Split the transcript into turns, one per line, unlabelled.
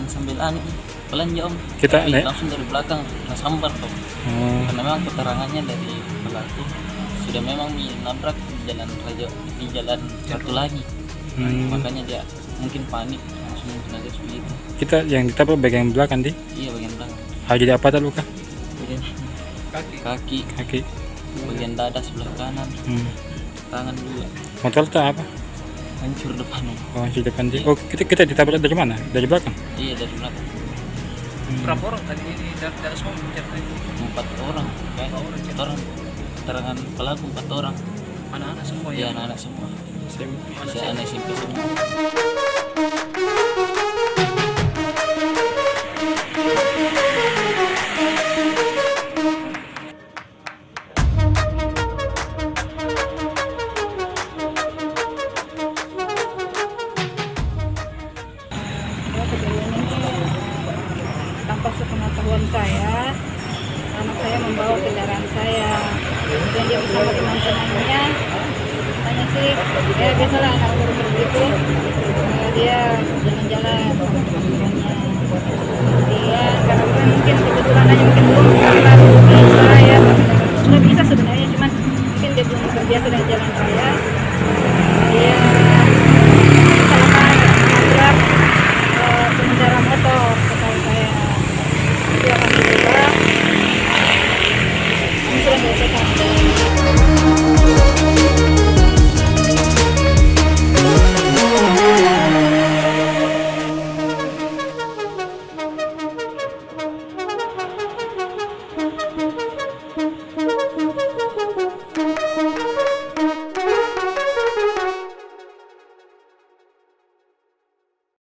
jalan sambil pelan ya om.
Kita
Tapi
naik.
langsung dari belakang kena sambar tuh. Karena memang keterangannya dari pelaku sudah memang menabrak di jalan satu lagi. Makanya dia mungkin panik langsung aja seperti itu.
Kita yang ditabrak bagian belakang di.
Iya bagian belakang.
Jadi apa tak luka?
Bagian kaki, bagian dada sebelah kanan, tangan juga.
Motor tak apa?
Hancur depan om.
Oh, di depan di. Oh, kita ditabrak dari mana? Dari belakang.
Iya dari belakang.
Berapa orang tadi ini dari semua menceritakan?
4 orang. Kan? 4 orang. Keterangan pelaku 4 orang.
Anak-anak semua
Iya
ya?
anak-anak semua.
Anak
Saya anak SMP semua.
Kejadian ini tanpa sepengetahuan saya, anak saya membawa kendaraan saya dan dia bersama teman-temannya. Katanya sih ya biasalah anak umur begitu, dia jalan-jalan